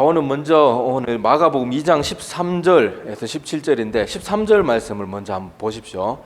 오늘 마가복음 2장 13절에서 17절인데 13절 말씀을 먼저 한번 보십시오.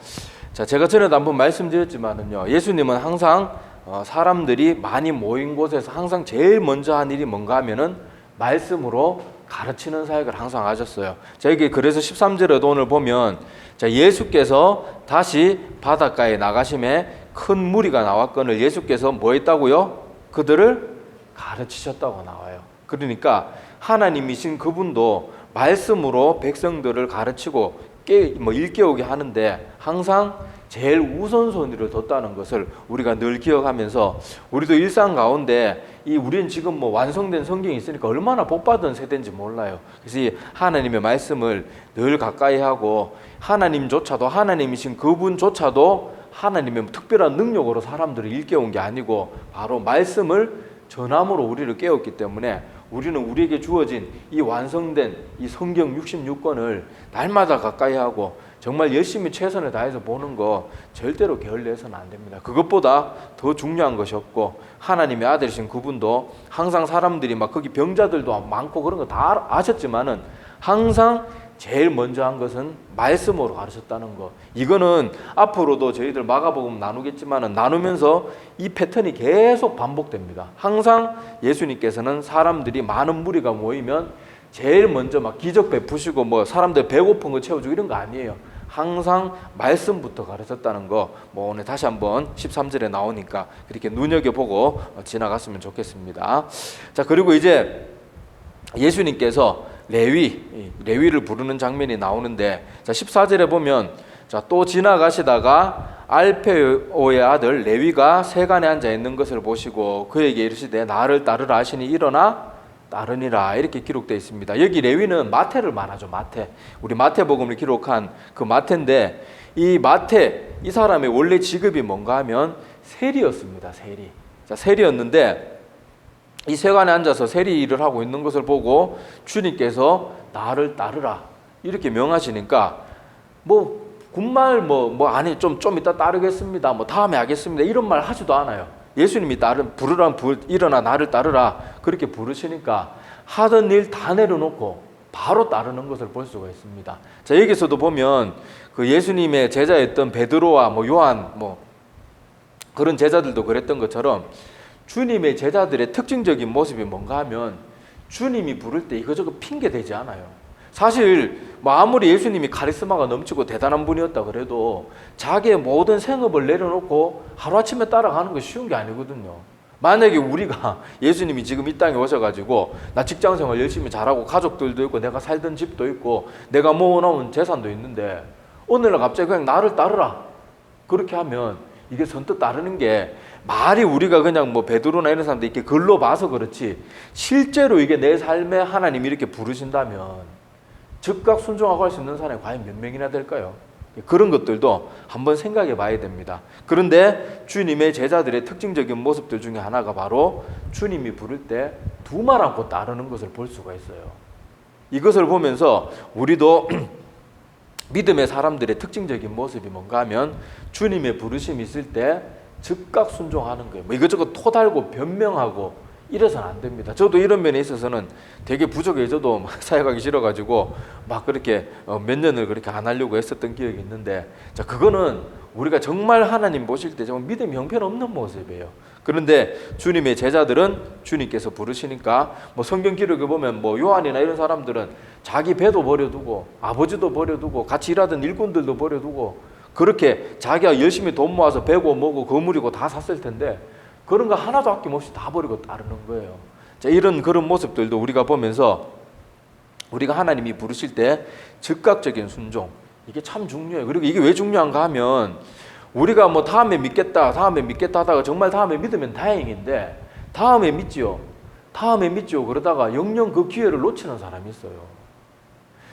자, 제가 전에도 한번 말씀드렸지만은요, 예수님은 항상 사람들이 많이 모인 곳에서 항상 제일 먼저 한 일이 뭔가 하면은 말씀으로 가르치는 사역을 항상 하셨어요. 자, 여기 그래서 13절에도 오늘 보면, 자, 예수께서 다시 바닷가에 나가심에 큰 무리가 나왔거늘 예수께서 뭐 했다고요? 그들을 가르치셨다고 나와요. 그러니까 하나님이신 그분도 말씀으로 백성들을 가르치고 일깨우게 하는데 항상 제일 우선순위를 뒀다는 것을 우리가 늘 기억하면서, 우리도 일상 가운데 우리는 지금 완성된 성경이 있으니까 얼마나 복받은 세대인지 몰라요. 그래서 이 하나님의 말씀을 늘 가까이 하고, 하나님조차도, 하나님이신 그분조차도 하나님의 특별한 능력으로 사람들을 일깨운 게 아니고 바로 말씀을 전함으로 우리를 깨웠기 때문에 우리는 우리에게 주어진 이 완성된 이 성경 66권을 날마다 가까이 하고 정말 열심히 최선을 다해서 보는 거 절대로 게을리해서는 안 됩니다. 그것보다 더 중요한 것이 없고, 하나님의 아들이신 그분도 항상 사람들이 거기 병자들도 많고 그런 거 다 아셨지만은 항상 제일 먼저 한 것은 말씀으로 가르쳤다는 거. 이거는 앞으로도 저희들 마가복음 나누겠지만은 나누면서 이 패턴이 계속 반복됩니다. 항상 예수님께서는 사람들이 많은 무리가 모이면 제일 먼저 기적 베푸시고 사람들 배고픈 거 채워주고 이런 거 아니에요. 항상 말씀부터 가르쳤다는 거, 오늘 다시 한번 13절에 나오니까 그렇게 눈여겨보고 지나갔으면 좋겠습니다. 자, 그리고 이제 예수님께서 레위를 부르는 장면이 나오는데, 자, 14절에 보면, 자, 또 지나가시다가 알페오의 아들 레위가 세간에 앉아 있는 것을 보시고 그에게 이르시되 나를 따르라 하시니 일어나 따르니라, 이렇게 기록되어 있습니다. 여기 레위는 마태를 말하죠. 마태, 우리 마태복음을 기록한 그 마태인데, 이 마태, 이 사람의 원래 직업이 뭔가 하면 세리였습니다. 세리. 자, 세리였는데 이 세간에 앉아서 세리 일을 하고 있는 것을 보고 주님께서 나를 따르라 이렇게 명하시니까 군말 아니 좀 이따 따르겠습니다, 다음에 하겠습니다, 이런 말 하지도 않아요. 예수님이 일어나 나를 따르라 그렇게 부르시니까 하던 일 다 내려놓고 바로 따르는 것을 볼 수가 있습니다. 자, 여기서도 보면 그 예수님의 제자였던 베드로와 요한 그런 제자들도 그랬던 것처럼 주님의 제자들의 특징적인 모습이 뭔가 하면 주님이 부를 때 이거저거 핑계 대지 않아요. 사실 아무리 예수님이 카리스마가 넘치고 대단한 분이었다 그래도 자기의 모든 생업을 내려놓고 하루아침에 따라가는 거 쉬운 게 아니거든요. 만약에 우리가 예수님이 지금 이 땅에 오셔가지고 나 직장생활 열심히 잘하고 가족들도 있고 내가 살던 집도 있고 내가 모아놓은 재산도 있는데 어느 날 갑자기 그냥 나를 따르라 그렇게 하면 이게 선뜻 따르는 게 말이 우리가 그냥 베드로나 이런 사람들 이렇게 글로 봐서 그렇지, 실제로 이게 내 삶에 하나님이 이렇게 부르신다면 즉각 순종하고 할 수 있는 사람이 과연 몇 명이나 될까요? 그런 것들도 한번 생각해 봐야 됩니다. 그런데 주님의 제자들의 특징적인 모습들 중에 하나가 바로 주님이 부를 때 두 말 않고 따르는 것을 볼 수가 있어요. 이것을 보면서 우리도 믿음의 사람들의 특징적인 모습이 뭔가 하면 주님의 부르심이 있을 때 즉각 순종하는 거예요. 이것저것 토달고 변명하고 이래서는 안 됩니다. 저도 이런 면에 있어서는 되게 부족해져도 사역하기 싫어가지고 그렇게 몇 년을 그렇게 안 하려고 했었던 기억이 있는데, 자, 그거는 우리가 정말 하나님 보실 때 정말 믿음이 형편없는 모습이에요. 그런데 주님의 제자들은 주님께서 부르시니까 성경 기록에 보면 요한이나 이런 사람들은 자기 배도 버려두고 아버지도 버려두고 같이 일하던 일꾼들도 버려두고 그렇게 자기가 열심히 돈 모아서 배고 뭐고 거물이고 다 샀을 텐데 그런 거 하나도 아낌없이 다 버리고 따르는 거예요. 자, 그런 모습들도 우리가 보면서 우리가 하나님이 부르실 때 즉각적인 순종, 이게 참 중요해요. 그리고 이게 왜 중요한가 하면 우리가 다음에 믿겠다 하다가 정말 다음에 믿으면 다행인데 다음에 믿지요 그러다가 영영 그 기회를 놓치는 사람이 있어요.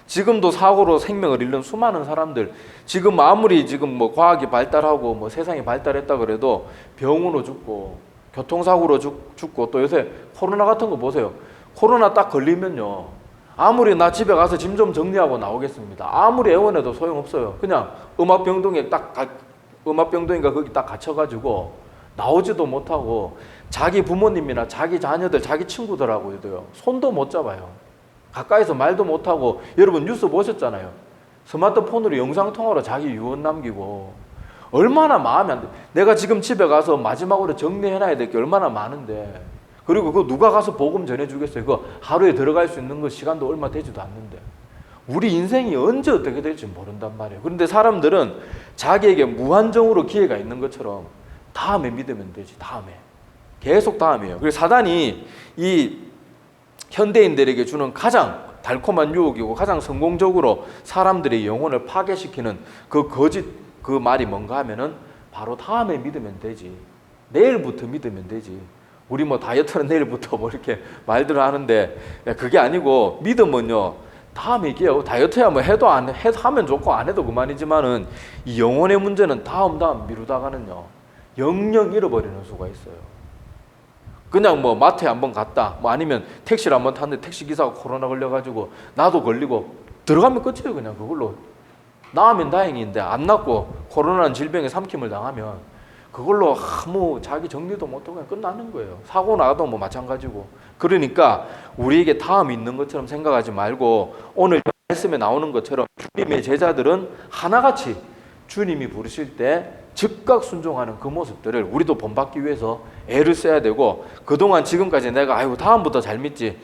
지금도 사고로 생명을 잃는 수많은 사람들, 지금 아무리 과학이 발달하고 세상이 발달했다 그래도 병으로 죽고 교통사고로 죽고 또 요새 코로나 같은 거 보세요. 코로나 딱 걸리면요, 아무리 나 집에 가서 짐 좀 정리하고 나오겠습니다, 아무리 애원해도 소용없어요. 그냥 음압병동인가 거기 딱 갇혀가지고 나오지도 못하고 자기 부모님이나 자기 자녀들, 자기 친구들하고도요 손도 못 잡아요. 가까이서 말도 못하고. 여러분 뉴스 보셨잖아요. 스마트폰으로 영상통화로 자기 유언 남기고. 얼마나 마음이 안 돼. 내가 지금 집에 가서 마지막으로 정리해놔야 될 게 얼마나 많은데. 그리고 그거 누가 가서 복음 전해주겠어요. 그거 하루에 들어갈 수 있는 거 시간도 얼마 되지도 않는데. 우리 인생이 언제 어떻게 될지 모른단 말이에요. 그런데 사람들은 자기에게 무한정으로 기회가 있는 것처럼 다음에 믿으면 되지, 다음에. 계속 다음이에요. 그래서 사단이 이 현대인들에게 주는 가장 달콤한 유혹이고 가장 성공적으로 사람들의 영혼을 파괴시키는 그 거짓, 그 말이 뭔가 하면은 바로 다음에 믿으면 되지, 내일부터 믿으면 되지. 우리 뭐 다이어트는 내일부터 뭐 이렇게 말들을 하는데, 그게 아니고 믿음은요 다음에 이게요. 다이어트야 뭐 해도 하면 좋고 안 해도 그만이지만은 이 영혼의 문제는 다음 미루다가는요 영영 잃어버리는 수가 있어요. 그냥 뭐 마트에 한번 갔다, 뭐 아니면 택시를 한번 탔는데 택시 기사가 코로나 걸려가지고 나도 걸리고 들어가면 끝이에요. 그냥 그걸로 나으면 다행인데 안 낫고 코로나는 질병에 삼킴을 당하면 그걸로 아무 자기 정리도 못하고 그냥 끝나는 거예요. 사고 나도 뭐 마찬가지고. 그러니까 우리에게 다음이 있는 것처럼 생각하지 말고 오늘 말씀에 나오는 것처럼 주님의 제자들은 하나같이 주님이 부르실 때 즉각 순종하는 그 모습들을 우리도 본받기 위해서 애를 써야 되고, 그동안 지금까지 내가 아이고 다음부터 잘 믿지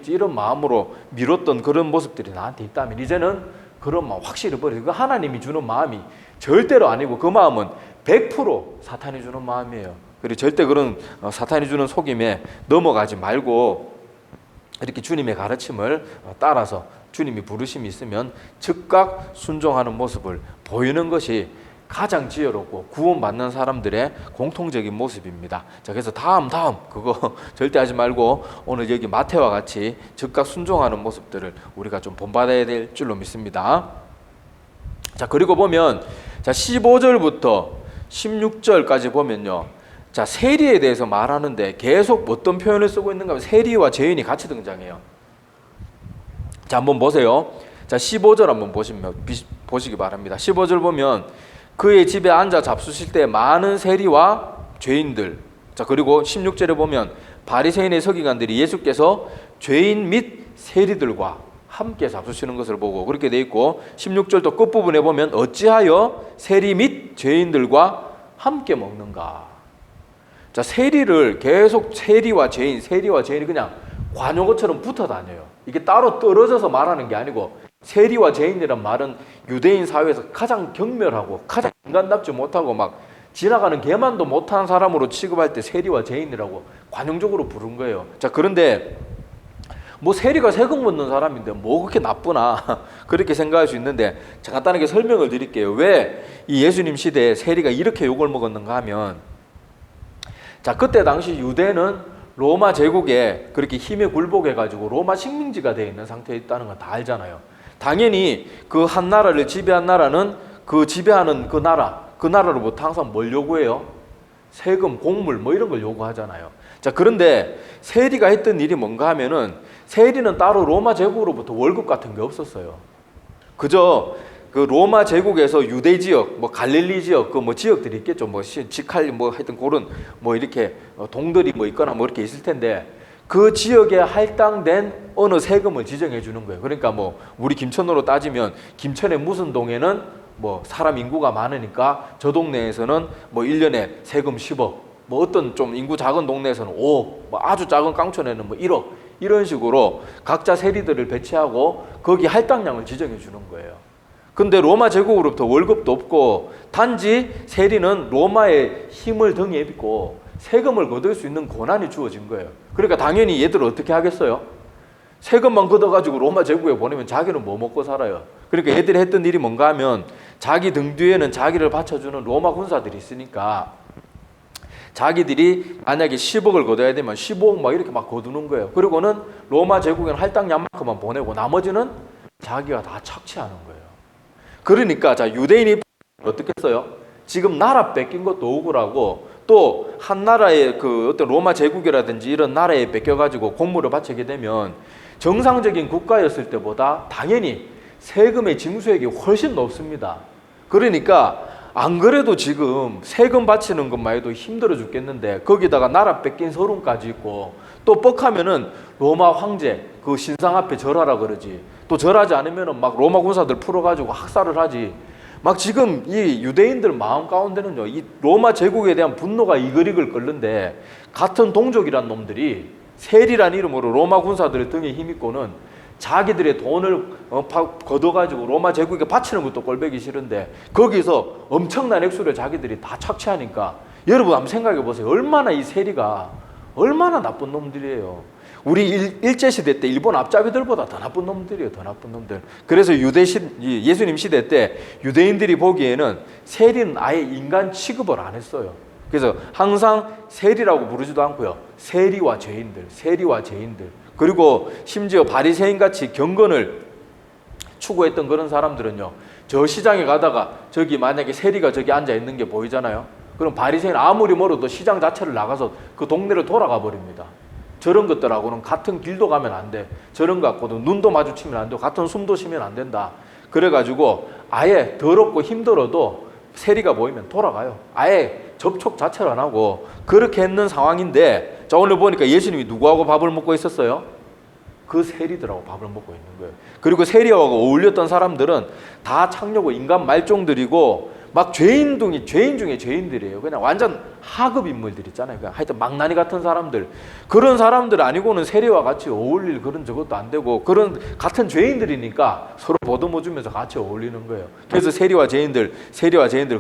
이런 마음으로 미뤘던 그런 모습들이 나한테 있다면 이제는 그런 마음 확실히 버리고, 그 하나님이 주는 마음이 절대로 아니고 그 마음은 100% 사탄이 주는 마음이에요. 그리고 절대 그런 사탄이 주는 속임에 넘어가지 말고 이렇게 주님의 가르침을 따라서 주님이 부르심이 있으면 즉각 순종하는 모습을 보이는 것이 가장 지혜롭고 구원받는 사람들의 공통적인 모습입니다. 자, 그래서 다음 그거 절대 하지 말고 오늘 여기 마태와 같이 즉각 순종하는 모습들을 우리가 좀 본받아야 될 줄로 믿습니다. 자, 그리고 보면 자 15절부터 16절까지 보면요, 자 세리에 대해서 말하는데 계속 어떤 표현을 쓰고 있는가 하면 세리와 죄인이 같이 등장해요. 자, 한번 보세요. 자 15절 한번 보시기 바랍니다. 15절 보면 그의 집에 앉아 잡수실 때 많은 세리와 죄인들. 자, 그리고 16절에 보면 바리새인의 서기관들이 예수께서 죄인 및 세리들과 함께 잡수시는 것을 보고 그렇게 돼 있고, 16절도 끝부분에 보면 어찌하여 세리 및 죄인들과 함께 먹는가. 자, 세리를 계속 세리와 죄인이 그냥 관용어처럼 붙어 다녀요. 이게 따로 떨어져서 말하는 게 아니고, 세리와 죄인이란 말은 유대인 사회에서 가장 경멸하고 가장 인간답지 못하고 막 지나가는 개만도 못한 사람으로 취급할 때 세리와 죄인이라고 관용적으로 부른 거예요. 자, 그런데 뭐 세리가 세금 묻는 사람인데 뭐 그렇게 나쁘나 그렇게 생각할 수 있는데, 자, 간단하게 설명을 드릴게요. 왜 이 예수님 시대에 세리가 이렇게 욕을 먹었는가 하면, 자, 그때 당시 유대는 로마 제국에 그렇게 힘에 굴복해가지고 로마 식민지가 되어 있는 상태에 있다는 건 다 알잖아요. 당연히 그 한 나라를 지배한 나라는 그 지배하는 그 나라로부터 항상 뭘 요구해요? 세금, 곡물 뭐 이런 걸 요구하잖아요. 자, 그런데 세리가 했던 일이 뭔가 하면은 세리는 따로 로마 제국으로부터 월급 같은 게 없었어요. 그저 그 로마 제국에서 유대 지역, 뭐 갈릴리 지역, 그 뭐 지역들이 있겠죠. 뭐 지칼 뭐 하여튼 그런 뭐 이렇게 동들이 뭐 있거나 뭐 이렇게 있을 텐데 그 지역에 할당된 어느 세금을 지정해 주는 거예요. 그러니까 뭐 우리 김천으로 따지면 김천의 무슨 동에는 뭐 사람 인구가 많으니까 저 동네에서는 뭐 1년에 세금 10억, 뭐 어떤 좀 인구 작은 동네에서는 5억, 뭐 아주 작은 깡촌에는 뭐 1억, 이런 식으로 각자 세리들을 배치하고 거기 할당량을 지정해 주는 거예요. 근데 로마 제국으로부터 월급도 없고 단지 세리는 로마의 힘을 등에 입고 세금을 거둘 수 있는 권한이 주어진 거예요. 그러니까 당연히 얘들은 어떻게 하겠어요? 세금만 걷어가지고 로마 제국에 보내면 자기는 뭐 먹고 살아요? 그러니까 얘들이 했던 일이 뭔가 하면 자기 등 뒤에는 자기를 받쳐주는 로마 군사들이 있으니까 자기들이 만약에 10억을 거둬야 되면 15억 막 이렇게 막 거두는 거예요. 그리고는 로마 제국에는 할당량만큼만 보내고 나머지는 자기가 다 착취하는 거예요. 그러니까 자 유대인이 어떻게 했어요? 지금 나라 뺏긴 것도 억울하고 또 한 나라의 그 어떤 로마 제국이라든지 이런 나라에 뺏겨가지고 공물을 바치게 되면 정상적인 국가였을 때보다 당연히 세금의 징수액이 훨씬 높습니다. 그러니까 안 그래도 지금 세금 바치는 것만 해도 힘들어 죽겠는데 거기다가 나라 뺏긴 서름까지 있고 또 뻑하면은 로마 황제 그 신상 앞에 절하라 그러지. 또 절하지 않으면은 막 로마 군사들 풀어가지고 학살을 하지. 막 지금 이 유대인들 마음 가운데는요, 이 로마 제국에 대한 분노가 이글이글 끓는데 같은 동족이란 놈들이 세리란 이름으로 로마 군사들의 등에 힘입고는 자기들의 돈을 걷어가지고 로마 제국에 바치는 것도 꼴보기 싫은데 거기서 엄청난 액수를 자기들이 다 착취하니까 여러분 한번 생각해 보세요. 얼마나 이 세리가 얼마나 나쁜 놈들이에요. 우리 일제시대 때 일본 앞잡이들보다 더 나쁜 놈들이에요. 더 나쁜 놈들. 그래서 예수님 시대 때 유대인들이 보기에는 세리는 아예 인간 취급을 안 했어요. 그래서 항상 세리라고 부르지도 않고요. 세리와 죄인들, 세리와 죄인들. 그리고 심지어 바리새인같이 경건을 추구했던 그런 사람들은요, 저 시장에 가다가 저기 만약에 세리가 저기 앉아 있는 게 보이잖아요. 그럼 바리새인 아무리 멀어도 시장 자체를 나가서 그 동네를 돌아가 버립니다. 저런 것들하고는 같은 길도 가면 안 돼. 저런 것 갖고도 눈도 마주치면 안 되고 같은 숨도 쉬면 안 된다. 그래가지고 아예 더럽고 힘들어도 세리가 보이면 돌아가요. 아예 접촉 자체를 안 하고 그렇게 했는 상황인데, 자, 오늘 보니까 예수님이 누구하고 밥을 먹고 있었어요? 그 세리들하고 밥을 먹고 있는 거예요. 그리고 세리하고 어울렸던 사람들은 다 창녀고 인간 말종들이고 막 죄인 중에 죄인들이에요. 그냥 완전 하급 인물들 있잖아요. 그냥 하여튼 망나니 같은 사람들. 그런 사람들 아니고는 세리와 같이 어울릴 그런 저것도 안 되고 그런 같은 죄인들이니까 서로 보듬어주면서 같이 어울리는 거예요. 그래서 세리와 죄인들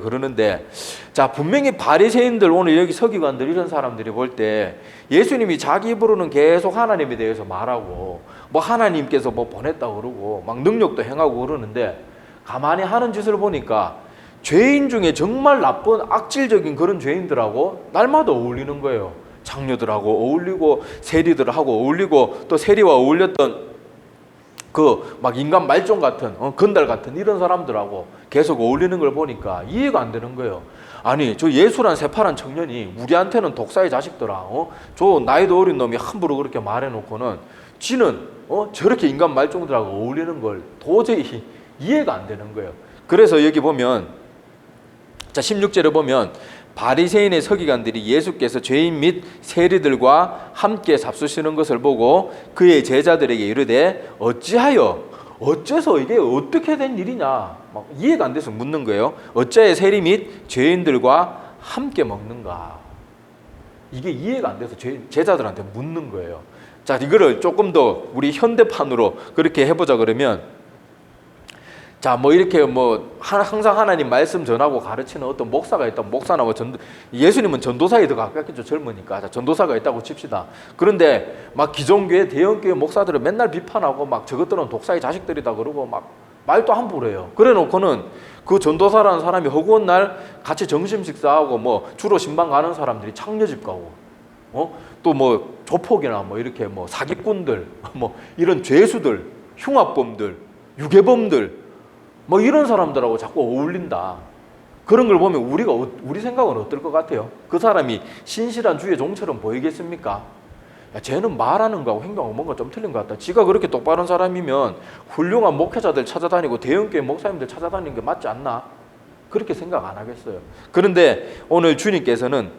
그러는데, 자, 분명히 바리새인들, 오늘 여기 서기관들 이런 사람들이 볼 때 예수님이 자기 입으로는 계속 하나님에 대해서 말하고 뭐 하나님께서 뭐 보냈다고 그러고 막 능력도 행하고 그러는데 가만히 하는 짓을 보니까 죄인 중에 정말 나쁜 악질적인 그런 죄인들하고 날마다 어울리는 거예요. 장녀들하고 어울리고 세리들하고 어울리고 또 세리와 어울렸던 그 막 인간 말종 같은 건달 같은 이런 사람들하고 계속 어울리는 걸 보니까 이해가 안 되는 거예요. 아니, 저 예수란 새파란 청년이 우리한테는 독사의 자식들아, 저 나이도 어린 놈이 함부로 그렇게 말해놓고는 지는 저렇게 인간 말종들하고 어울리는 걸 도저히 이해가 안 되는 거예요. 그래서 여기 보면, 자, 16절에 보면 바리새인의 서기관들이 예수께서 죄인 및 세리들과 함께 잡수시는 것을 보고 그의 제자들에게 이르되 어째서 이게 어떻게 된 일이냐, 막 이해가 안 돼서 묻는 거예요. 어째 세리 및 죄인들과 함께 먹는가? 이게 이해가 안 돼서 제자들한테 묻는 거예요. 자, 이거를 조금 더 우리 현대판으로 그렇게 해보자 그러면, 자, 뭐 이렇게 뭐 항상 하나님 말씀 전하고 가르치는 어떤 목사가 있다. 목사나 뭐 예수님은 전도사에 더 가깝겠죠. 젊으니까. 자, 전도사가 있다고 칩시다. 그런데 막 기존교회, 대형교회 목사들은 맨날 비판하고 막 저것들은 독사의 자식들이다 그러고 막 말도 함부로 해요. 그래 놓고는 그 전도사라는 사람이 허구한 날 같이 점심 식사하고 뭐 주로 신방 가는 사람들이 창녀집 가고 또 뭐 조폭이나 뭐 이렇게 뭐 사기꾼들 뭐 이런 죄수들, 흉악범들, 유괴범들 뭐 이런 사람들하고 자꾸 어울린다. 그런 걸 보면 우리 생각은 어떨 것 같아요? 그 사람이 신실한 주의 종처럼 보이겠습니까? 야, 쟤는 말하는 거하고 행동하고 뭔가 좀 틀린 것 같다. 지가 그렇게 똑바른 사람이면 훌륭한 목회자들 찾아다니고 대형교회 목사님들 찾아다니는 게 맞지 않나? 그렇게 생각 안 하겠어요. 그런데 오늘 주님께서는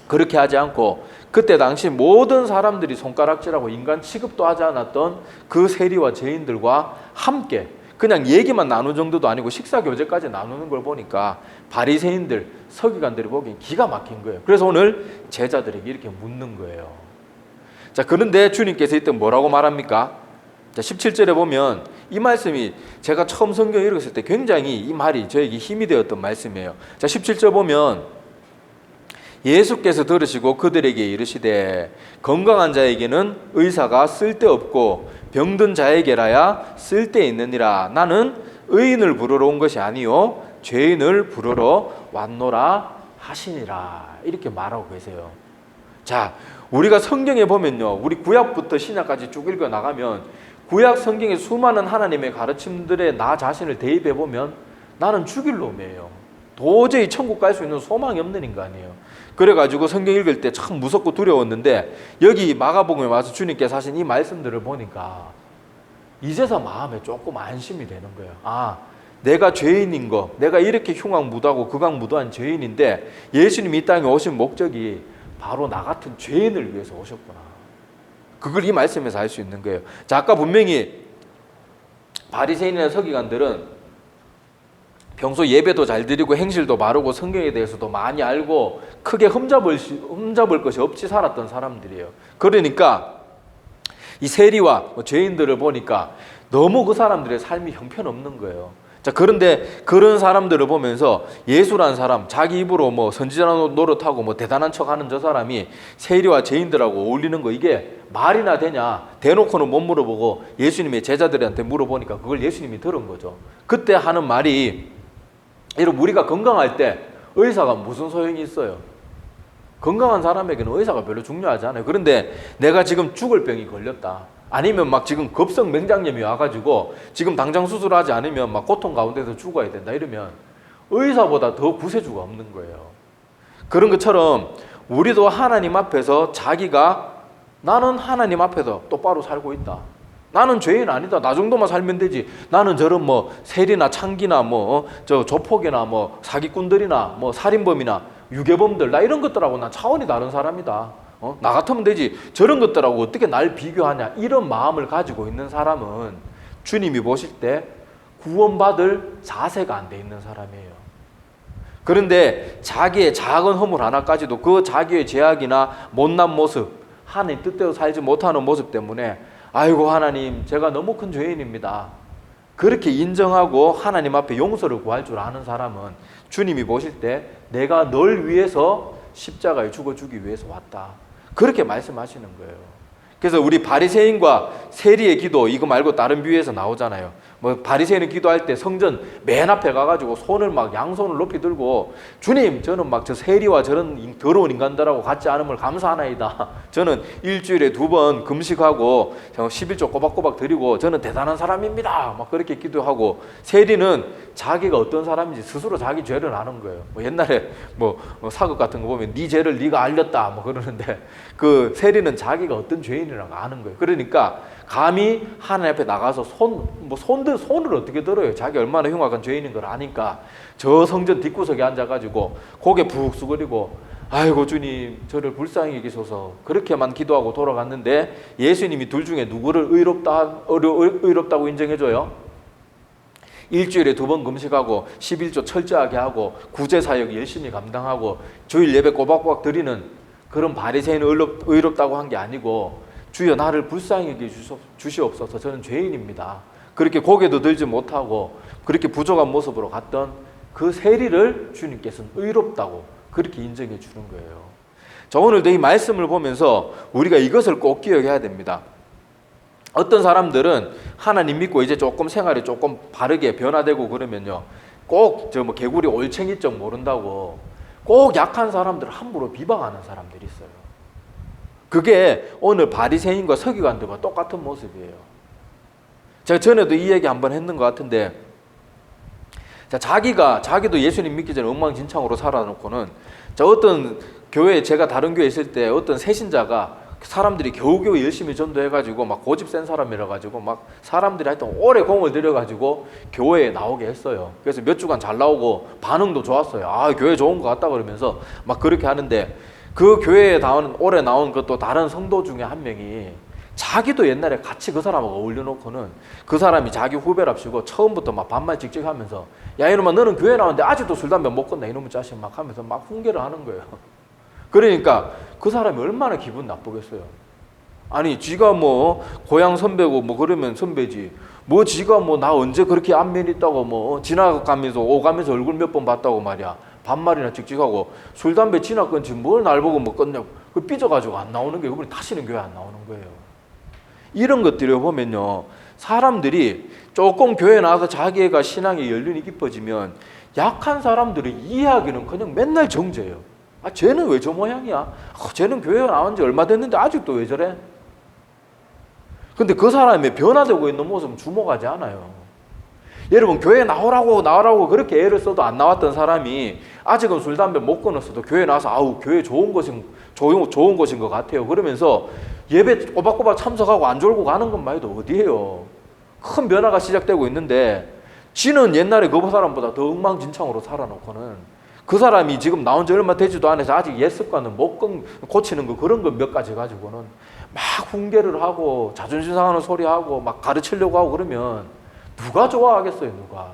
그렇게 하지 않고 그때 당시 모든 사람들이 손가락질하고 인간 취급도 하지 않았던 그 세리와 죄인들과 함께 그냥 얘기만 나누는 정도도 아니고 식사 교제까지 나누는 걸 보니까 바리새인들, 서기관들이 보기엔 기가 막힌 거예요. 그래서 오늘 제자들에게 이렇게 묻는 거예요. 자, 그런데 주님께서 이때 뭐라고 말합니까? 자, 17절에 보면 이 말씀이 제가 처음 성경 읽었을 때 굉장히 이 말이 저에게 힘이 되었던 말씀이에요. 자, 17절 보면 예수께서 들으시고 그들에게 이르시되 건강한 자에게는 의사가 쓸데없고 병든 자에게라야 쓸데있느니라. 나는 의인을 부르러 온 것이 아니요 죄인을 부르러 왔노라 하시니라. 이렇게 말하고 계세요. 자, 우리가 성경에 보면요, 우리 구약부터 신약까지 쭉 읽어 나가면 구약 성경의 수많은 하나님의 가르침들에 나 자신을 대입해 보면 나는 죽일 놈이에요. 도저히 천국 갈 수 있는 소망이 없는 인간이에요. 그래가지고 성경 읽을 때 참 무섭고 두려웠는데 여기 마가복음에 와서 주님께서 하신 이 말씀들을 보니까 이제서 마음에 조금 안심이 되는 거예요. 아, 내가 죄인인 거, 내가 이렇게 흉악무도하고 극악무도한 죄인인데 예수님이 이 땅에 오신 목적이 바로 나 같은 죄인을 위해서 오셨구나. 그걸 이 말씀에서 알 수 있는 거예요. 자, 아까 분명히 바리새인이나 서기관들은 평소 예배도 잘 드리고 행실도 바르고 성경에 대해서도 많이 알고 크게 흠잡을 것이 없이 살았던 사람들이에요. 그러니까 이 세리와 죄인들을 보니까 너무 그 사람들의 삶이 형편없는 거예요. 자, 그런데 그런 사람들을 보면서 예수라는 사람, 자기 입으로 뭐 선지자 노릇하고 뭐 대단한 척하는 저 사람이 세리와 죄인들하고 어울리는 거, 이게 말이나 되냐? 대놓고는 못 물어보고 예수님의 제자들한테 물어보니까 그걸 예수님이 들은 거죠. 그때 하는 말이, 여러분, 우리가 건강할 때 의사가 무슨 소용이 있어요? 건강한 사람에게는 의사가 별로 중요하지 않아요. 그런데 내가 지금 죽을 병이 걸렸다, 아니면 막 지금 급성 맹장염이 와가지고 지금 당장 수술하지 않으면 막 고통 가운데서 죽어야 된다, 이러면 의사보다 더 구세주가 없는 거예요. 그런 것처럼 우리도 하나님 앞에서 자기가, 나는 하나님 앞에서 똑바로 살고 있다, 나는 죄인 아니다, 나 정도만 살면 되지, 나는 저런 뭐 세리나 창기나 뭐 저 조폭이나 뭐 사기꾼들이나 뭐 살인범이나 유괴범들, 나 이런 것들하고 난 차원이 다른 사람이다, 나 같으면 되지, 저런 것들하고 어떻게 날 비교하냐, 이런 마음을 가지고 있는 사람은 주님이 보실 때 구원받을 자세가 안 돼 있는 사람이에요. 그런데 자기의 작은 허물 하나까지도 그 자기의 죄악이나 못난 모습, 하나님 뜻대로 살지 못하는 모습 때문에 아이고 하나님, 제가 너무 큰 죄인입니다, 그렇게 인정하고 하나님 앞에 용서를 구할 줄 아는 사람은 주님이 보실 때 내가 널 위해서 십자가에 죽어주기 위해서 왔다, 그렇게 말씀하시는 거예요. 그래서 우리 바리새인과 세리의 기도, 이거 말고 다른 비유에서 나오잖아요. 뭐 바리새인은 기도할 때 성전 맨 앞에 가가지고 손을 막 양손을 높이 들고, 주님, 저는 막 저 세리와 저런 더러운 인간들하고 같지 않음을 감사하나이다, 저는 일주일에 2번 금식하고 11조 꼬박꼬박 드리고 저는 대단한 사람입니다, 막 그렇게 기도하고, 세리는 자기가 어떤 사람인지 스스로 자기 죄를 아는 거예요. 뭐 옛날에 뭐 사극 같은 거 보면 네 죄를 네가 알렸다 뭐 그러는데, 그 세리는 자기가 어떤 죄인이라고 아는 거예요. 그러니까 감히 하나님 앞에 나가서 손을 어떻게 들어요? 자기 얼마나 흉악한 죄인인 걸 아니까 저 성전 뒷구석에 앉아가지고 고개 푹 숙이고, 아이고 주님, 저를 불쌍히 여기소서, 그렇게만 기도하고 돌아갔는데 예수님이 둘 중에 누구를 의롭다고 인정해줘요? 일주일에 2번 금식하고 11조 철저하게 하고 구제사역 열심히 감당하고 주일 예배 꼬박꼬박 드리는 그런 바리새인을 의롭다고 한 게 아니고, 주여 나를 불쌍히 여겨 주시옵소서, 저는 죄인입니다, 그렇게 고개도 들지 못하고 그렇게 부족한 모습으로 갔던 그 세리를 주님께서는 의롭다고 그렇게 인정해 주는 거예요. 자, 오늘도 이 말씀을 보면서 우리가 이것을 꼭 기억해야 됩니다. 어떤 사람들은 하나님 믿고 이제 조금 생활이 조금 바르게 변화되고 그러면요, 꼭 저 뭐 개구리 올챙이적 모른다고 꼭 약한 사람들을 함부로 비방하는 사람들이 있어요. 그게 오늘 바리새인과 서기관들과 똑같은 모습이에요. 제가 전에도 이 얘기 한번 했는 것 같은데, 자, 자기도 예수님 믿기 전에 엉망진창으로 살아놓고는, 자, 어떤 교회, 제가 다른 교회에 있을 때 어떤 새신자가 사람들이 겨우겨우 열심히 전도해가지고 막 고집 센 사람이라 가지고 막 사람들이 하여튼 오래 공을 들여가지고 교회에 나오게 했어요. 그래서 몇 주간 잘 나오고 반응도 좋았어요. 아, 교회 좋은 것 같다 그러면서 막 그렇게 하는데, 그 교회에 오래 나온 것도 다른 성도 중에 한 명이 자기도 옛날에 같이 그 사람하고 어울려놓고는 그 사람이 자기 후배랍시고 처음부터 막 반말 직직하면서, 야 이놈아, 너는 교회 나왔는데 아직도 술 담배 못 건다, 이놈의 자식, 막 하면서 막 훈계를 하는 거예요. 그러니까 그 사람이 얼마나 기분 나쁘겠어요. 아니 지가 뭐 고향 선배고 뭐 그러면 선배지, 뭐 지가 뭐 나 언제 그렇게 안면 있다고 뭐 지나가면서 오가면서 얼굴 몇 번 봤다고 말이야, 반말이나 직직하고 술 담배 지나 끊지 뭘 날 보고 뭐 끊냐고, 그 삐져가지고 안 나오는 게, 그분이 다시는 교회 안 나오는 거예요. 이런 것들을 보면요, 사람들이 조금 교회 나와서 자기가 신앙의 연륜이 깊어지면 약한 사람들을 이해하기는 그냥 맨날 정죄예요. 아, 쟤는 왜 저 모양이야? 쟤는 교회 나온 지 얼마 됐는데 아직도 왜 저래? 근데 그 사람이 변화되고 있는 모습은 주목하지 않아요. 여러분, 교회 나오라고 그렇게 애를 써도 안 나왔던 사람이 아직은 술, 담배 못 끊었어도 교회 나와서 아우, 교회 좋은 곳인 것 같아요, 그러면서 예배 꼬박꼬박 참석하고 안 졸고 가는 것만 해도 어디예요? 큰 변화가 시작되고 있는데, 씨는 옛날에 그 사람보다 더 엉망진창으로 살아놓고는 그 사람이 지금 나온 지 얼마 되지도 않아서 아직 옛 습관은 못 고치는 거 그런 거 몇 가지 가지고는 막 훈계를 하고 자존심 상하는 소리 하고 막 가르치려고 하고 그러면 누가 좋아하겠어요, 누가.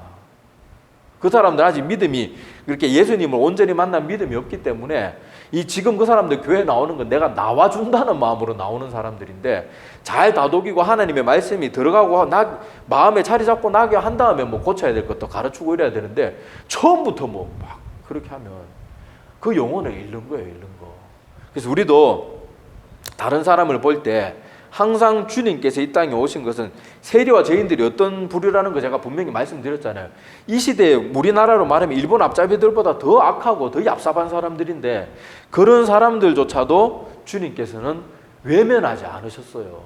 그 사람들 아직 믿음이 그렇게 예수님을 온전히 만난 믿음이 없기 때문에 이 지금 그 사람들 교회 나오는 건 내가 나와준다는 마음으로 나오는 사람들인데 잘 다독이고 하나님의 말씀이 들어가고 마음에 자리 잡고 나게 한 다음에 뭐 고쳐야 될 것도 가르치고 이래야 되는데 처음부터 뭐 막 그렇게 하면 그 영혼을 잃는 거예요, 잃는 거. 그래서 우리도 다른 사람을 볼 때 항상 주님께서 이 땅에 오신 것은 세리와 죄인들이 어떤 부류라는 거 제가 분명히 말씀드렸잖아요. 이 시대에 우리나라로 말하면 일본 앞잡이들보다 더 악하고 더 얍삽한 사람들인데 그런 사람들조차도 주님께서는 외면하지 않으셨어요.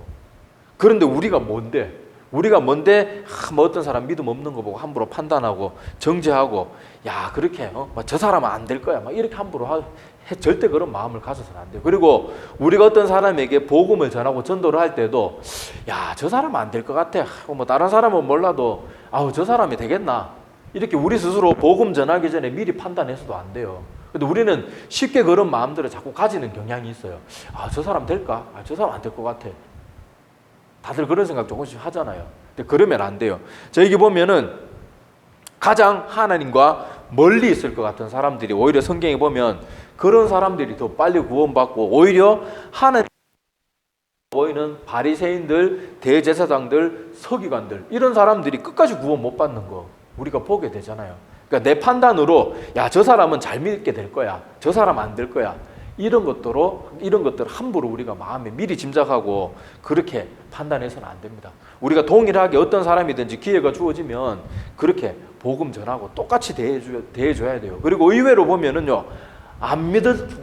그런데 우리가 뭔데? 뭐 어떤 사람 믿음 없는 거 보고 함부로 판단하고 정죄하고 야 그렇게 저 사람은 안 될 거야 막 이렇게 함부로 절대 그런 마음을 가져서는 안 돼요. 그리고 우리가 어떤 사람에게 복음을 전하고 전도를 할 때도 야 저 사람은 안 될 것 같아 뭐 다른 사람은 몰라도 아우 저 사람이 되겠나 이렇게 우리 스스로 복음 전하기 전에 미리 판단해서도 안 돼요. 근데 우리는 쉽게 그런 마음들을 자꾸 가지는 경향이 있어요. 아 저 사람 될까? 아 저 사람 안 될 것 같아. 다들 그런 생각 조금씩 하잖아요. 근데 그러면 안 돼요. 저에게 보면은 가장 하나님과 멀리 있을 것 같은 사람들이 오히려 성경에 보면 그런 사람들이 더 빨리 구원받고 오히려 하나님 보이는 바리새인들, 대제사장들, 서기관들 이런 사람들이 끝까지 구원 못 받는 거 우리가 보게 되잖아요. 그러니까 내 판단으로 야 저 사람은 잘 믿게 될 거야. 저 사람 안 될 거야. 이런 것들 함부로 우리가 마음에 미리 짐작하고 그렇게 판단해서는 안 됩니다. 우리가 동일하게 어떤 사람이든지 기회가 주어지면 그렇게 복음 전하고 똑같이 대해줘야 돼요. 그리고 의외로 보면은요,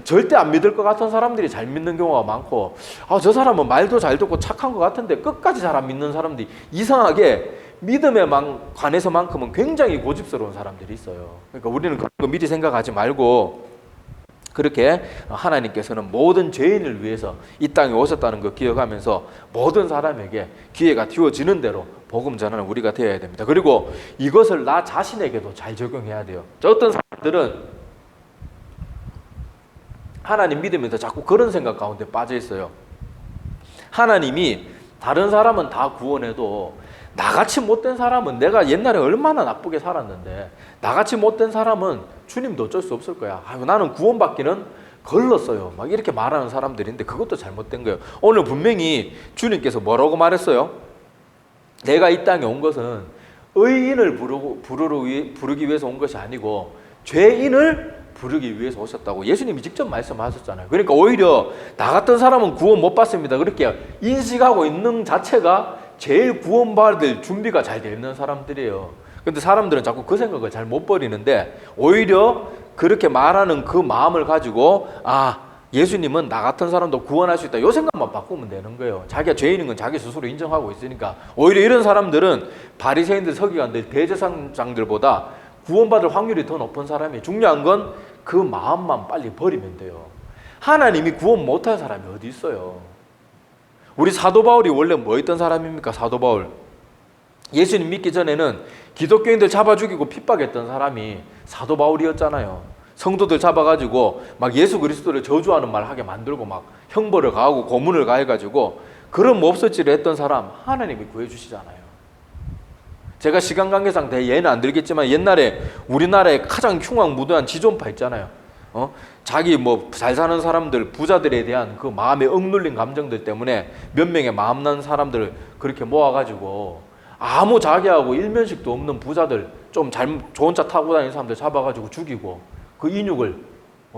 절대 안 믿을 것 같은 사람들이 잘 믿는 경우가 많고, 저 사람은 말도 잘 듣고 착한 것 같은데 끝까지 잘 안 믿는 사람들이 이상하게 믿음에 관해서만큼은 굉장히 고집스러운 사람들이 있어요. 그러니까 우리는 그런 거 미리 생각하지 말고 그렇게 하나님께서는 모든 죄인을 위해서 이 땅에 오셨다는 거 기억하면서 모든 사람에게 기회가 띄워지는 대로 복음 전하는 우리가 되어야 됩니다. 그리고 이것을 나 자신에게도 잘 적용해야 돼요. 어떤 사람들은 하나님 믿으면서 자꾸 그런 생각 가운데 빠져 있어요. 하나님이 다른 사람은 다 구원해도 나같이 못된 사람은 내가 옛날에 얼마나 나쁘게 살았는데 나같이 못된 사람은 주님도 어쩔 수 없을 거야. 나는 구원받기는 걸렀어요. 막 이렇게 말하는 사람들인데 그것도 잘못된 거예요. 오늘 분명히 주님께서 뭐라고 말했어요? 내가 이 땅에 온 것은 의인을 부르기 위해서 온 것이 아니고 죄인을 부르기 위해서 오셨다고 예수님이 직접 말씀하셨잖아요. 그러니까 오히려 나 같은 사람은 구원 못 받습니다. 그렇게 인식하고 있는 자체가 제일 구원받을 준비가 잘 되어 있는 사람들이에요. 근데 사람들은 자꾸 그 생각을 잘 못 버리는데 오히려 그렇게 말하는 그 마음을 가지고 예수님은 나 같은 사람도 구원할 수 있다. 이 생각만 바꾸면 되는 거예요. 자기가 죄인인 건 자기 스스로 인정하고 있으니까 오히려 이런 사람들은 바리새인들, 서기관들, 대제사장들보다 구원받을 확률이 더 높은 사람이에요. 중요한 건 그 마음만 빨리 버리면 돼요. 하나님이 구원 못할 사람이 어디 있어요? 우리 사도 바울이 원래 뭐 했던 사람입니까? 사도 바울. 예수님 믿기 전에는 기독교인들 잡아 죽이고 핍박했던 사람이 사도 바울이었잖아요. 성도들 잡아가지고 막 예수 그리스도를 저주하는 말 하게 만들고 막 형벌을 가하고 고문을 가해가지고 그런 몹쓸지를 했던 사람 하나님이 구해주시잖아요. 제가 시간 관계상 예는 안 들겠지만 옛날에 우리나라에 가장 흉악무도한 지존파 있잖아요. 자기 잘 사는 사람들, 부자들에 대한 그 마음에 억눌린 감정들 때문에 몇 명의 마음난 사람들을 그렇게 모아가지고 아무 자기하고 일면식도 없는 부자들, 좀 좋은 차 타고 다니는 사람들 잡아가지고 죽이고 그 인육을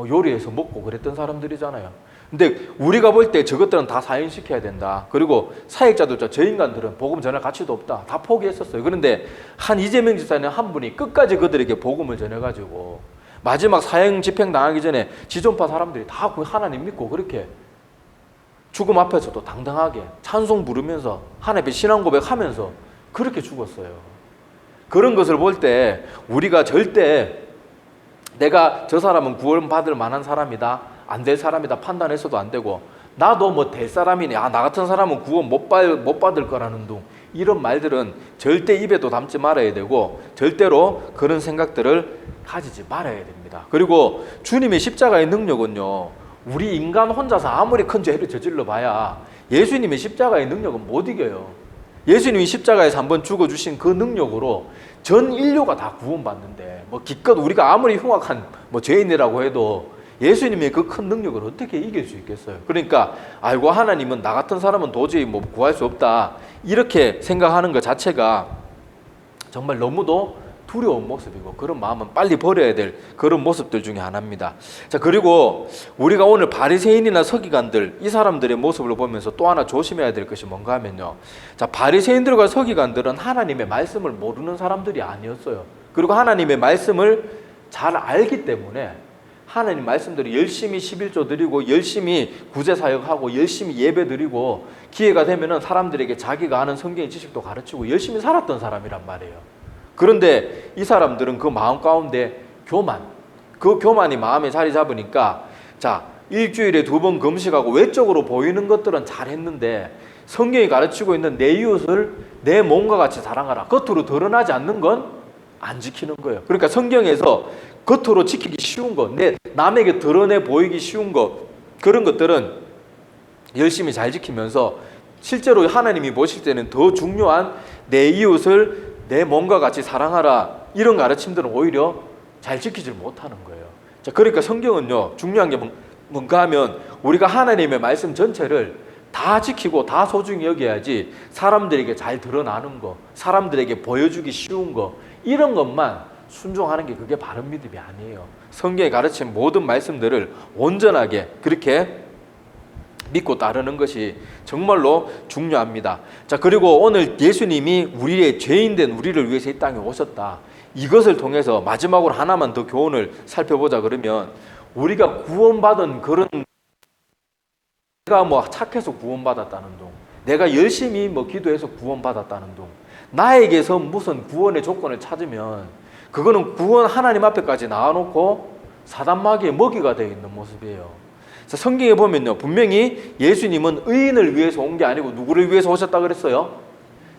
요리해서 먹고 그랬던 사람들이잖아요. 근데 우리가 볼 때 저것들은 다 사형시켜야 된다. 그리고 사역자들, 저 인간들은 복음 전할 가치도 없다. 다 포기했었어요. 그런데 한 이재명 지사는 한 분이 끝까지 그들에게 복음을 전해가지고 마지막 사형 집행 당하기 전에 지존파 사람들이 다 하나님 믿고 그렇게 죽음 앞에서도 당당하게 찬송 부르면서 하나님의 신앙 고백하면서 그렇게 죽었어요. 그런 것을 볼 때 우리가 절대 내가 저 사람은 구원받을 만한 사람이다, 안 될 사람이다 판단해서도 안 되고 나도 될 사람이네, 나 같은 사람은 구원 못 받을 거라는 둥 이런 말들은 절대 입에도 담지 말아야 되고 절대로 그런 생각들을 가지지 말아야 됩니다. 그리고 주님의 십자가의 능력은요, 우리 인간 혼자서 아무리 큰 죄를 저질러 봐야 예수님의 십자가의 능력은 못 이겨요. 예수님이 십자가에서 한번 죽어주신 그 능력으로 전 인류가 다 구원받는데, 뭐 기껏 우리가 아무리 흉악한 죄인이라고 해도 예수님의 그 큰 능력을 어떻게 이길 수 있겠어요? 그러니까 아이고, 하나님은 나 같은 사람은 도저히 구할 수 없다, 이렇게 생각하는 것 자체가 정말 너무도 두려운 모습이고, 그런 마음은 빨리 버려야 될 그런 모습들 중에 하나입니다. 자, 그리고 우리가 오늘 바리새인이나 서기관들, 이 사람들의 모습을 보면서 또 하나 조심해야 될 것이 뭔가 하면요, 자, 바리새인들과 서기관들은 하나님의 말씀을 모르는 사람들이 아니었어요. 그리고 하나님의 말씀을 잘 알기 때문에 하나님 말씀대로 열심히 11조 드리고 열심히 구제사역하고 열심히 예배 드리고 기회가 되면은 사람들에게 자기가 아는 성경의 지식도 가르치고 열심히 살았던 사람이란 말이에요. 그런데 이 사람들은 그 마음 가운데 그 교만이 마음에 자리 잡으니까, 자, 일주일에 2번 금식하고 외적으로 보이는 것들은 잘했는데 성경이 가르치고 있는 내 이웃을 내 몸과 같이 사랑하라, 겉으로 드러나지 않는 건 안 지키는 거예요. 그러니까 성경에서 겉으로 지키기 쉬운 것, 남에게 드러내 보이기 쉬운 것, 그런 것들은 열심히 잘 지키면서 실제로 하나님이 보실 때는 더 중요한 내 이웃을 내 몸과 같이 사랑하라, 이런 가르침들은 오히려 잘 지키질 못하는 거예요. 자, 그러니까 성경은요, 중요한 게 뭔가 하면 우리가 하나님의 말씀 전체를 다 지키고 다 소중히 여겨야지, 사람들에게 잘 드러나는 거, 사람들에게 보여주기 쉬운 거, 이런 것만 순종하는 게 그게 바른 믿음이 아니에요. 성경에 가르친 모든 말씀들을 온전하게 그렇게 믿고 따르는 것이 정말로 중요합니다. 자, 그리고 오늘 예수님이 우리의 죄인된 우리를 위해서 이 땅에 오셨다, 이것을 통해서 마지막으로 하나만 더 교훈을 살펴보자. 그러면 우리가 구원받은 그런, 내가 착해서 구원받았다는 둥, 내가 열심히 기도해서 구원받았다는 둥, 나에게서 무슨 구원의 조건을 찾으면 그거는 구원 하나님 앞에까지 나와놓고 사단마귀의 먹이가 되어 있는 모습이에요. 성경에 보면요, 분명히 예수님은 의인을 위해서 온 게 아니고 누구를 위해서 오셨다 그랬어요?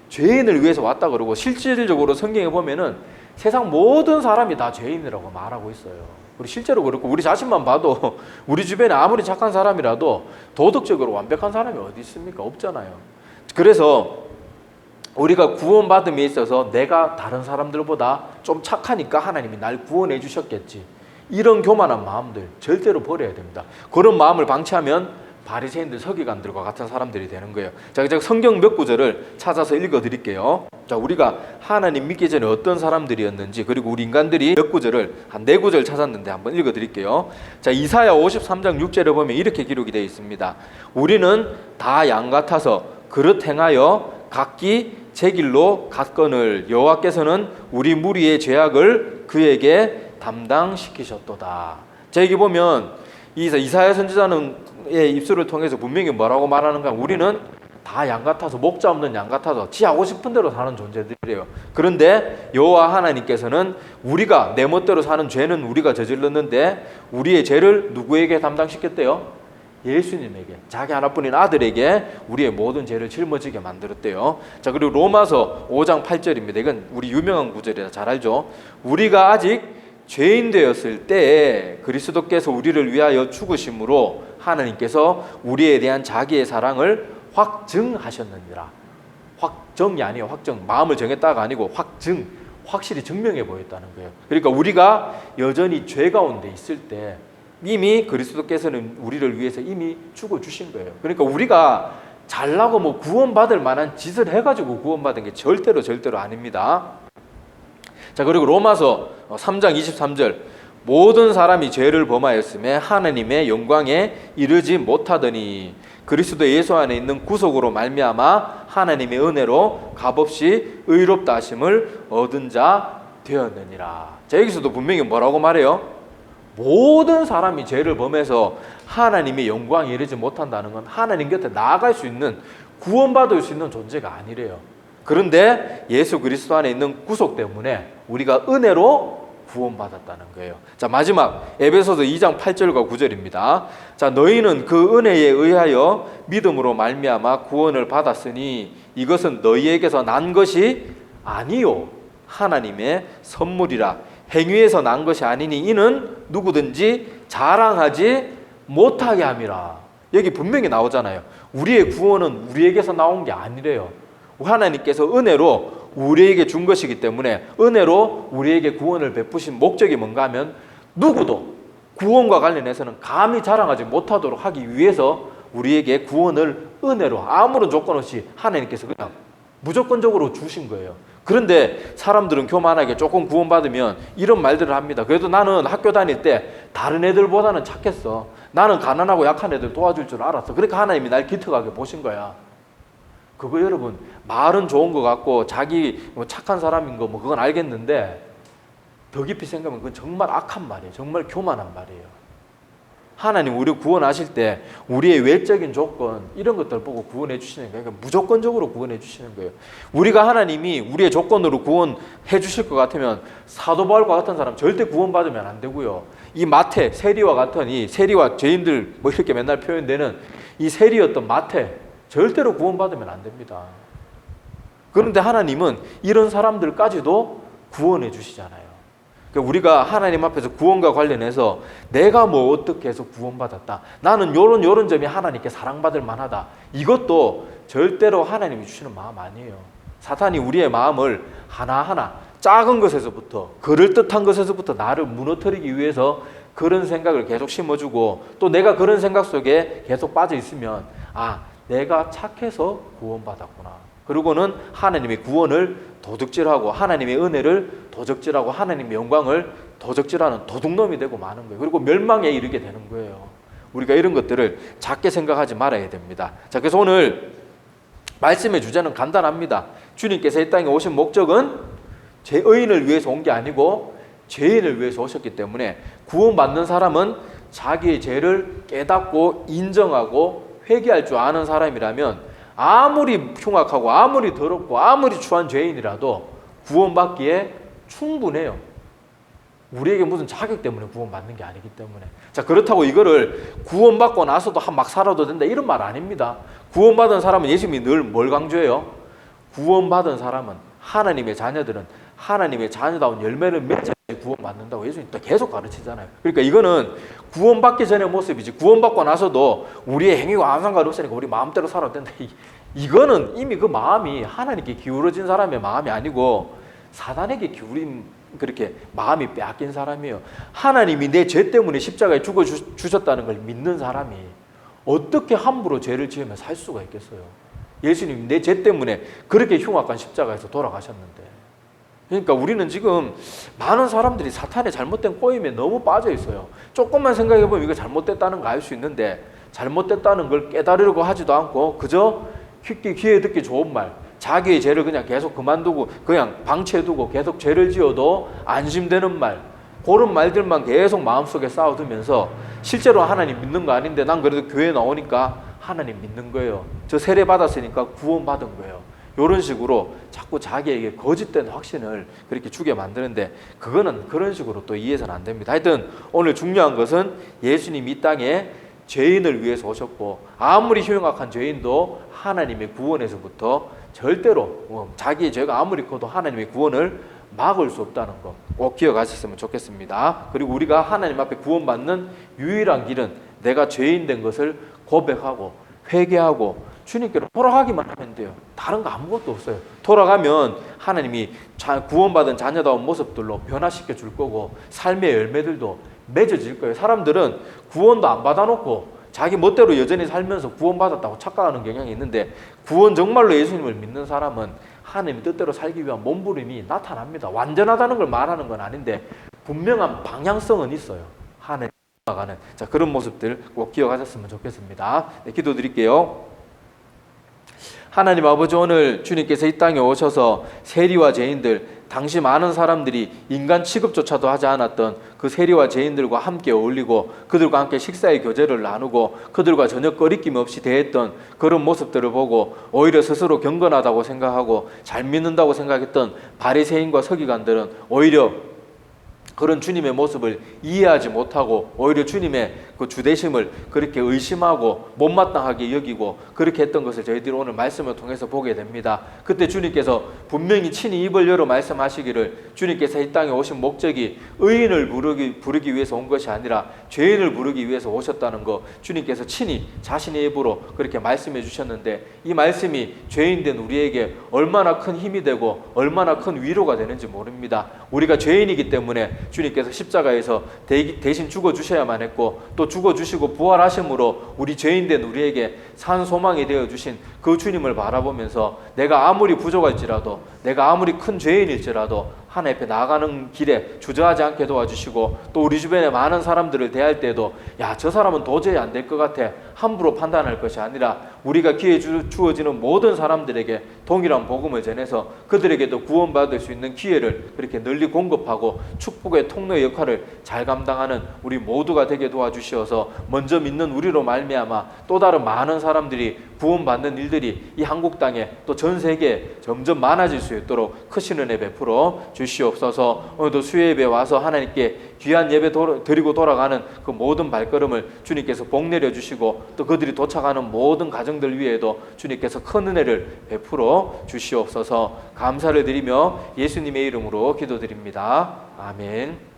죄인을 위해서 왔다 그러고, 실질적으로 성경에 보면은 세상 모든 사람이 다 죄인이라고 말하고 있어요. 우리 실제로 그렇고, 우리 자신만 봐도 우리 주변에 아무리 착한 사람이라도 도덕적으로 완벽한 사람이 어디 있습니까? 없잖아요. 그래서 우리가 구원받음에 있어서 내가 다른 사람들보다 좀 착하니까 하나님이 날 구원해 주셨겠지, 이런 교만한 마음들 절대로 버려야 됩니다. 그런 마음을 방치하면 바리새인들, 서기관들과 같은 사람들이 되는 거예요. 자, 제가 성경 몇 구절을 찾아서 읽어드릴게요. 자, 우리가 하나님 믿기 전에 어떤 사람들이었는지, 그리고 우리 인간들이 몇 구절을 한 4구절 찾았는데 한번 읽어드릴게요. 자, 이사야 53장 6절에 보면 이렇게 기록이 되어 있습니다. 우리는 다 양 같아서 그릇 행하여 각기 제 길로 갔거늘 여호와께서는 우리 무리의 죄악을 그에게 담당시키셨도다. 자, 여기 보면 이사야 선지자의 입술을 통해서 분명히 뭐라고 말하는가? 우리는 다 양 같아서, 목자 없는 양 같아서 지 하고 싶은 대로 사는 존재들이에요. 그런데 여호와 하나님께서는 우리가 내 멋대로 사는 죄는 우리가 저질렀는데 우리의 죄를 누구에게 담당시켰대요? 예수님에게, 자기 하나뿐인 아들에게 우리의 모든 죄를 짊어지게 만들었대요. 자, 그리고 로마서 5장 8절입니다. 이건 우리 유명한 구절이라 잘 알죠. 우리가 아직 죄인 되었을 때에 그리스도께서 우리를 위하여 죽으심으로 하나님께서 우리에 대한 자기의 사랑을 확증하셨느니라. 확정이 아니에요. 확정, 마음을 정했다가 아니고 확실히 증명해 보였다는 거예요. 그러니까 우리가 여전히 죄 가운데 있을 때 이미 그리스도께서는 우리를 위해서 이미 죽어주신 거예요. 그러니까 우리가 잘나고 구원받을 만한 짓을 해가지고 구원받은 게 절대로 아닙니다. 자, 그리고 로마서 3장 23절, 모든 사람이 죄를 범하였음에 하나님의 영광에 이르지 못하더니 그리스도 예수 안에 있는 구속으로 말미암아 하나님의 은혜로 값없이 의롭다 하심을 얻은 자 되었느니라. 자, 여기서도 분명히 뭐라고 말해요? 모든 사람이 죄를 범해서 하나님의 영광에 이르지 못한다는 건 하나님 곁에 나아갈 수 있는, 구원받을 수 있는 존재가 아니래요. 그런데 예수 그리스도 안에 있는 구속 때문에 우리가 은혜로 구원받았다는 거예요. 자, 마지막 에베소서 2장 8절과 9절입니다. 자, 너희는 그 은혜에 의하여 믿음으로 말미암아 구원을 받았으니 이것은 너희에게서 난 것이 아니요 하나님의 선물이라. 행위에서 난 것이 아니니 이는 누구든지 자랑하지 못하게 함이라. 여기 분명히 나오잖아요. 우리의 구원은 우리에게서 나온 게 아니래요. 하나님께서 은혜로 우리에게 준 것이기 때문에, 은혜로 우리에게 구원을 베푸신 목적이 뭔가 하면 누구도 구원과 관련해서는 감히 자랑하지 못하도록 하기 위해서 우리에게 구원을 은혜로 아무런 조건 없이 하나님께서 그냥 무조건적으로 주신 거예요. 그런데 사람들은 교만하게 조금 구원받으면 이런 말들을 합니다. 그래도 나는 학교 다닐 때 다른 애들보다는 착했어. 나는 가난하고 약한 애들 도와줄 줄 알았어. 그러니까 하나님이 날 기특하게 보신 거야. 그거 여러분, 말은 좋은 것 같고 자기 착한 사람인 거 그건 알겠는데, 더 깊이 생각하면 그건 정말 악한 말이에요. 정말 교만한 말이에요. 하나님 우리 구원하실 때 우리의 외적인 조건 이런 것들 보고 구원해 주시는 거예요. 그러니까 무조건적으로 구원해 주시는 거예요. 우리가 하나님이 우리의 조건으로 구원해 주실 것 같으면 사도 바울과 같은 사람 절대 구원받으면 안 되고요. 이 마태, 세리와 같은 이 세리와 죄인들 이렇게 맨날 표현되는 이 세리였던 마태 절대로 구원받으면 안 됩니다. 그런데 하나님은 이런 사람들까지도 구원해 주시잖아요. 그러니까 우리가 하나님 앞에서 구원과 관련해서 내가 뭐 어떻게 해서 구원받았다, 나는 요런 점이 하나님께 사랑받을 만하다, 이것도 절대로 하나님이 주시는 마음 아니에요. 사탄이 우리의 마음을 하나하나 작은 것에서부터, 그럴듯한 것에서부터 나를 무너뜨리기 위해서 그런 생각을 계속 심어주고, 또 내가 그런 생각 속에 계속 빠져 있으면 내가 착해서 구원받았구나, 그리고는 하나님의 구원을 도둑질하고 하나님의 은혜를 도적질하고 하나님의 영광을 도적질하는 도둑놈이 되고 마는 거예요. 그리고 멸망에 이르게 되는 거예요. 우리가 이런 것들을 작게 생각하지 말아야 됩니다. 자, 그래서 오늘 말씀의 주제는 간단합니다. 주님께서 이 땅에 오신 목적은 의인을 위해서 온 게 아니고 죄인을 위해서 오셨기 때문에, 구원받는 사람은 자기의 죄를 깨닫고 인정하고 회개할 줄 아는 사람이라면 아무리 흉악하고 아무리 더럽고 아무리 추한 죄인이라도 구원받기에 충분해요. 우리에게 무슨 자격 때문에 구원받는 게 아니기 때문에. 자, 그렇다고 이거를 구원받고 나서도 막 살아도 된다 이런 말 아닙니다. 구원받은 사람은, 예수님이 늘 뭘 강조해요? 구원받은 사람은, 하나님의 자녀들은 하나님의 자녀다운 열매를 맺어야 구원받는다고 예수님 또 계속 가르치잖아요. 그러니까 이거는 구원받기 전의 모습이지, 구원받고 나서도 우리의 행위가 아무 상관 없으니까 우리 마음대로 살아도 된다, 이거는 이미 그 마음이 하나님께 기울어진 사람의 마음이 아니고 사단에게 기울인, 그렇게 마음이 빼앗긴 사람이에요. 하나님이 내 죄 때문에 십자가에 죽어 주셨다는 걸 믿는 사람이 어떻게 함부로 죄를 지으며 살 수가 있겠어요? 예수님이 내 죄 때문에 그렇게 흉악한 십자가에서 돌아가셨는데. 그러니까 우리는 지금 많은 사람들이 사탄의 잘못된 꼬임에 너무 빠져 있어요. 조금만 생각해 보면 이거 잘못됐다는 거 알 수 있는데, 잘못됐다는 걸 깨달으려고 하지도 않고 그저 귀에 듣기 좋은 말, 자기의 죄를 그냥 계속 그만두고 그냥 방치해두고 계속 죄를 지어도 안심되는 말, 그런 말들만 계속 마음속에 쌓아두면서 실제로 하나님 믿는 거 아닌데 난 그래도 교회 나오니까 하나님 믿는 거예요. 저 세례 받았으니까 구원받은 거예요. 이런 식으로 자꾸 자기에게 거짓된 확신을 그렇게 주게 만드는데, 그거는 그런 식으로 또 이해해서는 안 됩니다. 하여튼 오늘 중요한 것은 예수님이 이 땅에 죄인을 위해서 오셨고, 아무리 흉악한 죄인도 하나님의 구원에서부터 절대로 자기의 죄가 아무리 커도 하나님의 구원을 막을 수 없다는 거 꼭 기억하셨으면 좋겠습니다. 그리고 우리가 하나님 앞에 구원받는 유일한 길은 내가 죄인 된 것을 고백하고 회개하고 주님께로 돌아가기만 하면 돼요. 다른 거 아무것도 없어요. 돌아가면 하나님이 구원받은 자녀다운 모습들로 변화시켜 줄 거고, 삶의 열매들도 맺어질 거예요. 사람들은 구원도 안 받아놓고 자기 멋대로 여전히 살면서 구원받았다고 착각하는 경향이 있는데, 구원 정말로 예수님을 믿는 사람은 하나님의 뜻대로 살기 위한 몸부림이 나타납니다. 완전하다는 걸 말하는 건 아닌데 분명한 방향성은 있어요. 하나님 나가는 그런 모습들 꼭 기억하셨으면 좋겠습니다. 네, 기도드릴게요. 하나님 아버지, 오늘 주님께서 이 땅에 오셔서 세리와 죄인들, 당시 많은 사람들이 인간 취급조차도 하지 않았던 그 세리와 죄인들과 함께 어울리고 그들과 함께 식사의 교제를 나누고 그들과 전혀 꺼리낌 없이 대했던 그런 모습들을 보고 오히려 스스로 경건하다고 생각하고 잘 믿는다고 생각했던 바리새인과 서기관들은 오히려 그런 주님의 모습을 이해하지 못하고 오히려 주님의 그 주대심을 그렇게 의심하고 못마땅하게 여기고 그렇게 했던 것을 저희들이 오늘 말씀을 통해서 보게 됩니다. 그때 주님께서 분명히 친히 입을 열어 말씀하시기를 주님께서 이 땅에 오신 목적이 의인을 부르기 위해서 온 것이 아니라 죄인을 부르기 위해서 오셨다는 거 주님께서 친히 자신의 입으로 그렇게 말씀해 주셨는데, 이 말씀이 죄인된 우리에게 얼마나 큰 힘이 되고 얼마나 큰 위로가 되는지 모릅니다. 우리가 죄인이기 때문에 주님께서 십자가에서 대신 죽어주셔야만 했고, 또 죽어주시고 부활하심으로 우리 죄인된 우리에게 산 소망이 되어주신 그 주님을 바라보면서 내가 아무리 부족할지라도, 내가 아무리 큰 죄인일지라도 하나님 앞에 나아가는 길에 주저하지 않게 도와주시고, 또 우리 주변에 많은 사람들을 대할 때도 야, 저 사람은 도저히 안 될 것 같아 함부로 판단할 것이 아니라 우리가 기회 주어지는 모든 사람들에게 동일한 복음을 전해서 그들에게도 구원받을 수 있는 기회를 그렇게 널리 공급하고 축복의 통로의 역할을 잘 감당하는 우리 모두가 되게 도와주시어서 먼저 믿는 우리로 말미암아 또 다른 많은 사람들이 구원받는 일들이 이 한국 땅에 또 전 세계에 점점 많아질 수 있도록 크신 은혜 베풀어 주시옵소서. 오늘도 수요예배 와서 하나님께 귀한 예배 드리고 돌아가는 그 모든 발걸음을 주님께서 복 내려주시고, 또 그들이 도착하는 모든 가정들 위에도 주님께서 큰 은혜를 베풀어 주시옵소서. 감사를 드리며 예수님의 이름으로 기도드립니다. 아멘.